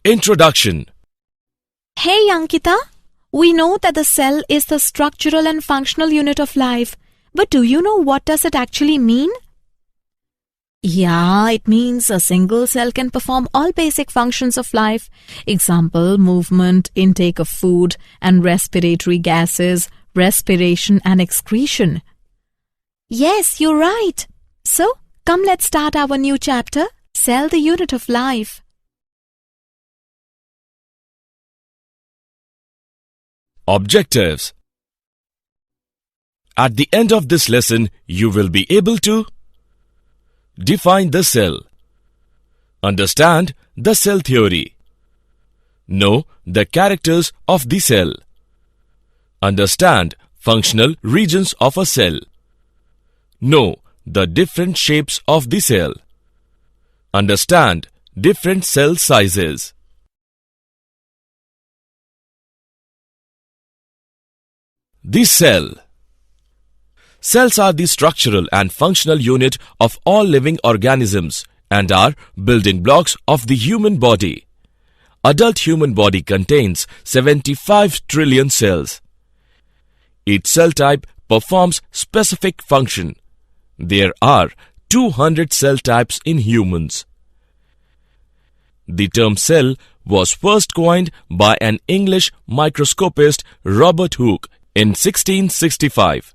Introduction. Hey Ankita, we know that the cell is the structural and functional unit of life, but do you know what does it actually mean? Yeah, it means a single cell can perform all basic functions of life. Example, movement, intake of food and respiratory gases, respiration and excretion. Yes, you're right. So, come let's start our new chapter, Cell the Unit of Life. Objectives. At the end of this lesson, you will be able to define the cell, understand the cell theory, know the characters of the cell, understand functional regions of a cell, know the different shapes of the cell, understand different cell sizes. The cell. Cells are the structural and functional unit of all living organisms and are building blocks of the human body. Adult human body contains 75 trillion cells. Each cell type performs specific function. There are 200 cell types in humans. The term cell was first coined by an English microscopist, Robert Hooke, in 1665.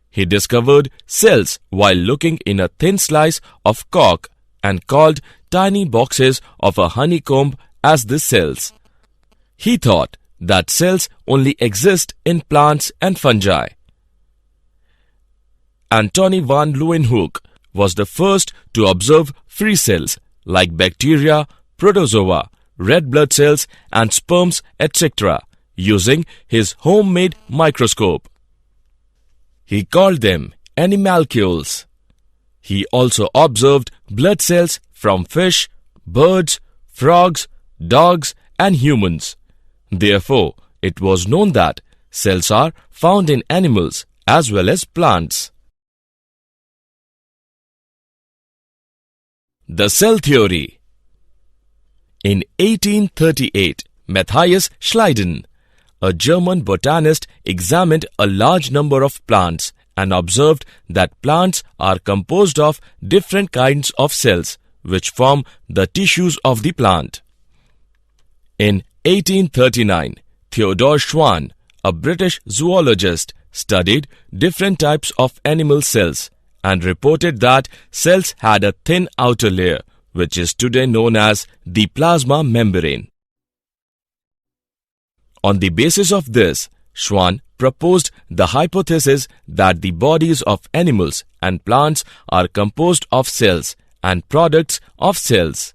He discovered cells while looking in a thin slice of cork and called tiny boxes of a honeycomb as the cells. He thought that cells only exist in plants and fungi. Antony van Leeuwenhoek was the first to observe free cells like bacteria, protozoa, red blood cells and sperms, etc. using his homemade microscope. He called them animalcules. He also observed blood cells from fish, birds, frogs, dogs and humans. Therefore, it was known that cells are found in animals as well as plants. The cell theory. In 1838, Matthias Schleiden, a German botanist, examined a large number of plants and observed that plants are composed of different kinds of cells which form the tissues of the plant. In 1839, Theodore Schwann, a British zoologist, studied different types of animal cells and reported that cells had a thin outer layer which is today known as the plasma membrane. On the basis of this, Schwann proposed the hypothesis that the bodies of animals and plants are composed of cells and products of cells.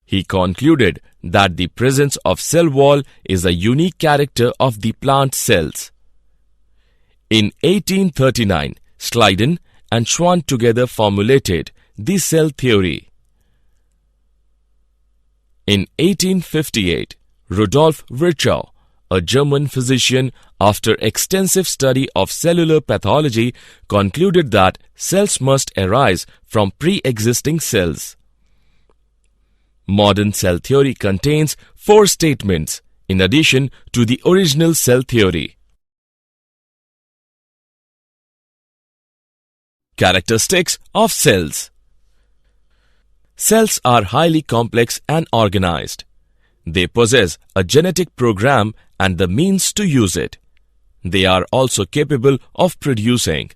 He concluded that the presence of cell wall is a unique character of the plant cells. In 1839, Schleiden and Schwann together formulated the cell theory. In 1858, Rudolf Virchow, a German physician, after extensive study of cellular pathology, concluded that cells must arise from pre-existing cells. Modern cell theory contains 4 statements in addition to the original cell theory. Characteristics of cells. Cells are highly complex and organized. They possess a genetic program and the means to use it. They are also capable of producing.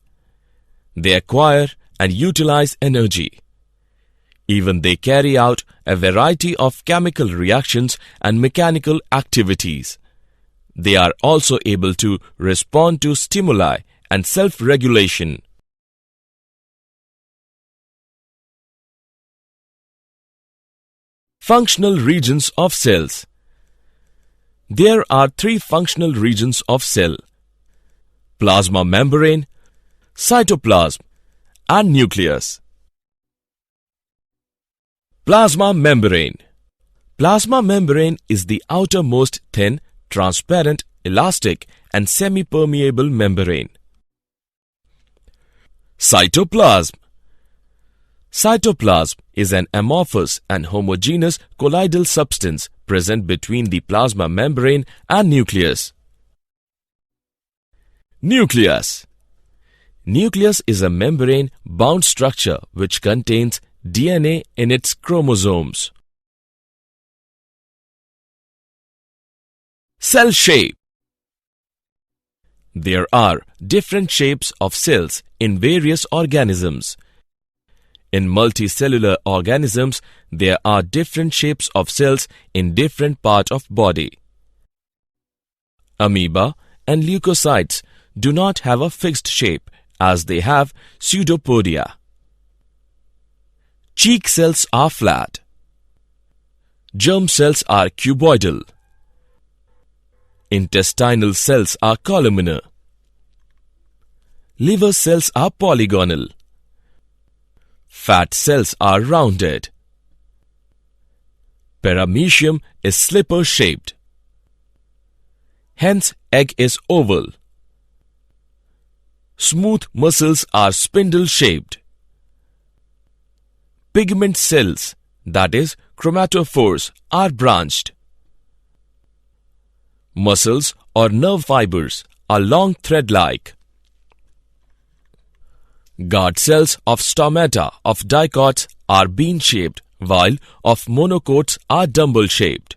They acquire and utilize energy. Even they carry out a variety of chemical reactions and mechanical activities. They are also able to respond to stimuli and self-regulation. Functional regions of cells. There are 3 functional regions of cell: plasma membrane, cytoplasm, and nucleus. Plasma membrane. Plasma membrane is the outermost thin, transparent, elastic, and semi-permeable membrane. Cytoplasm. Cytoplasm is an amorphous and homogeneous colloidal substance present between the plasma membrane and nucleus. Nucleus. Nucleus is a membrane-bound structure which contains DNA in its chromosomes. Cell shape. There are different shapes of cells in various organisms. In multicellular organisms, there are different shapes of cells in different parts of body. Amoeba and leukocytes do not have a fixed shape as they have pseudopodia. Cheek cells are flat. Germ cells are cuboidal. Intestinal cells are columnar. Liver cells are polygonal. Fat cells are rounded. Paramecium is slipper-shaped. Hence, egg is oval. Smooth muscles are spindle-shaped. Pigment cells, that is, chromatophores, are branched. Muscles or nerve fibers are long thread-like. Guard cells of stomata of dicots are bean-shaped, while of monocots are dumbbell-shaped.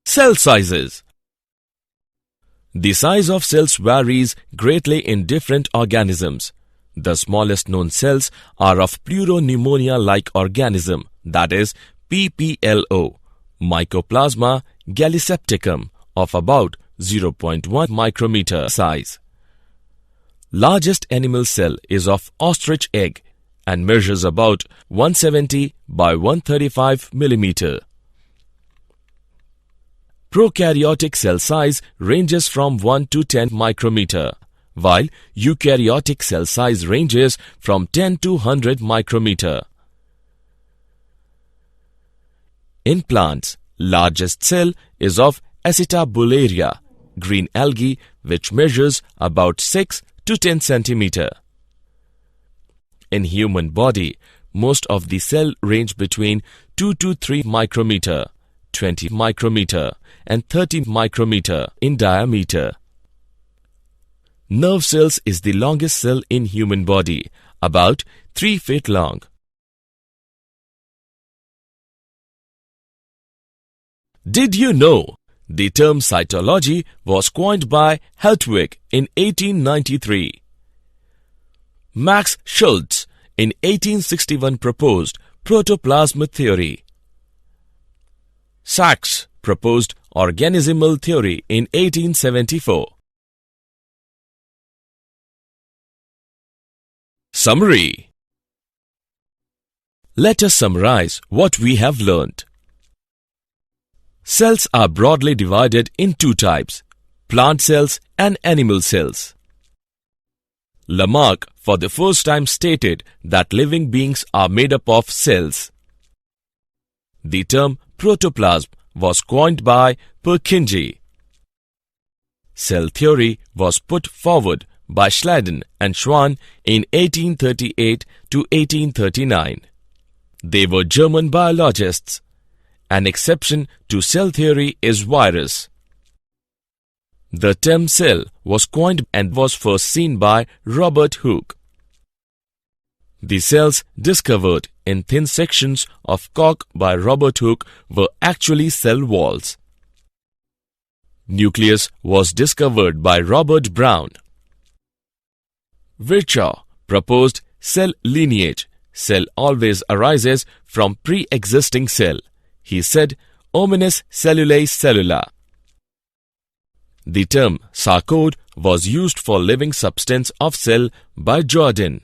Cell sizes. The size of cells varies greatly in different organisms. The smallest known cells are of pleuropneumonia-like organism, that is PPLO, Mycoplasma gallisepticum, of about 0.1 micrometer size. Largest animal cell is of ostrich egg and measures about 170 by 135 millimeter. Prokaryotic cell size ranges from 1 to 10 micrometer, while eukaryotic cell size ranges from 10 to 100 micrometer. In plants, largest cell is of Acetabularia, green algae, which measures about 6 to 10 centimeter. In human body, most of the cell range between 2 to 3 micrometer, 20 micrometer and 30 micrometer in diameter. Nerve cells is the longest cell in human body, about 3 feet long. Did you know the term cytology was coined by Hertwig in 1893? Max Schultze in 1861 proposed protoplasm theory. Sachs proposed organismal theory in 1874. Summary. Let us summarize what we have learnt. Cells are broadly divided in two types, plant cells and animal cells. Lamarck for the first time stated that living beings are made up of cells. The term protoplasm was coined by Purkinje. Cell theory was put forward by Schleiden and Schwann in 1838 to 1839. They were German biologists. An exception to cell theory is virus. The term cell was coined and was first seen by Robert Hooke. The cells discovered in thin sections of cork by Robert Hooke were actually cell walls. Nucleus was discovered by Robert Brown. Virchow proposed cell lineage. Cell always arises from pre-existing cell. He said, "Hominis cellulae cellula." The term sarcode was used for living substance of cell by Jordan.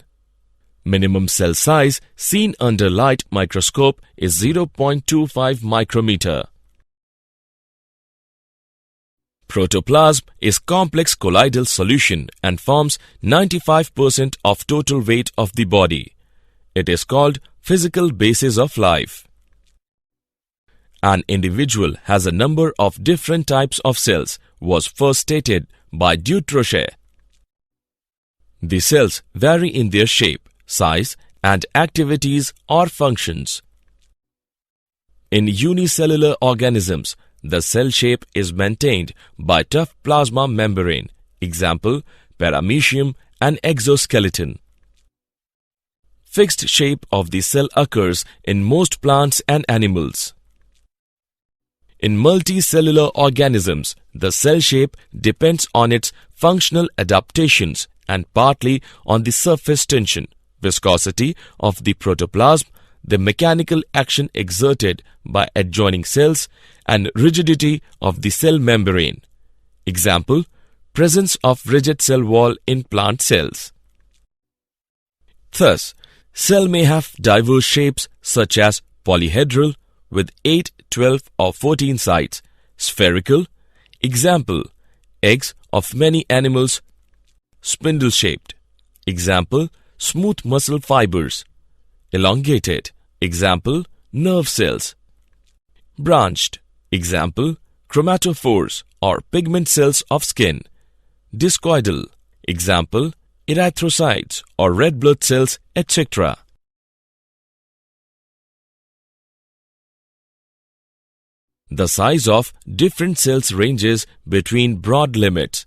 Minimum cell size seen under light microscope is 0.25 micrometer. Protoplasm is complex colloidal solution and forms 95% of total weight of the body. It is called physical basis of life. An individual has a number of different types of cells was first stated by Dutrochet. The cells vary in their shape, size, and activities or functions. In unicellular organisms, the cell shape is maintained by tough plasma membrane, example, paramecium and exoskeleton. Fixed shape of the cell occurs in most plants and animals. In multicellular organisms, the cell shape depends on its functional adaptations and partly on the surface tension, viscosity of the protoplasm, the mechanical action exerted by adjoining cells, and rigidity of the cell membrane. Example, presence of rigid cell wall in plant cells. Thus, cell may have diverse shapes such as polyhedral with 8, 12 or 14 sides, spherical, example, eggs of many animals, spindle-shaped, example, smooth muscle fibers, elongated, example, nerve cells, branched, example, chromatophores or pigment cells of skin, discoidal, example, erythrocytes or red blood cells, etc. The size of different cells ranges between broad limits.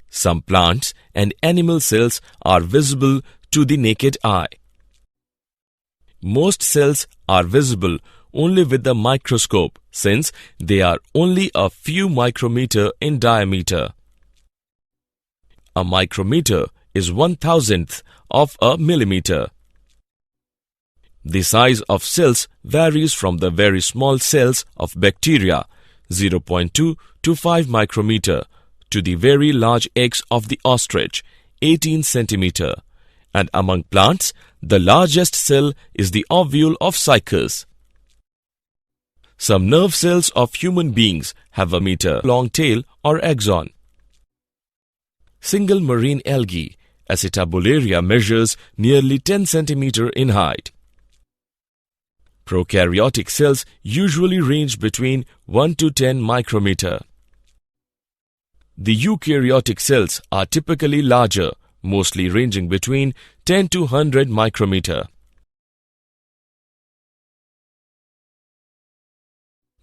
Some plants and animal cells are visible to the naked eye. Most cells are visible only with the microscope since they are only a few micrometer in diameter. A micrometer is 1/1000th of a millimeter. The size of cells varies from the very small cells of bacteria, 0.2 to 5 micrometer, to the very large eggs of the ostrich, 18 centimeter. And among plants, the largest cell is the ovule of cycas. Some nerve cells of human beings have a meter-long tail or axon. Single marine algae, Acetabularia, measures nearly 10 centimeter in height. Prokaryotic cells usually range between 1 to 10 micrometer. The eukaryotic cells are typically larger, mostly ranging between 10 to 100 micrometer.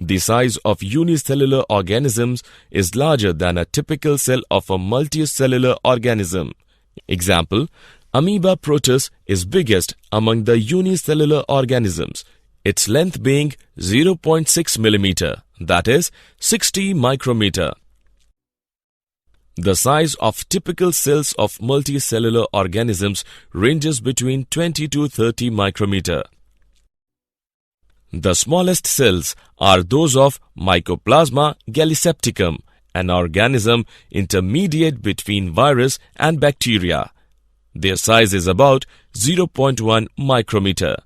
The size of unicellular organisms is larger than a typical cell of a multicellular organism. Example, Amoeba proteus is biggest among the unicellular organisms, its length being 0.6 millimeter, that is 60 micrometer. The size of typical cells of multicellular organisms ranges between 20 to 30 micrometer. The smallest cells are those of Mycoplasma gallisepticum, an organism intermediate between virus and bacteria. Their size is about 0.1 micrometer.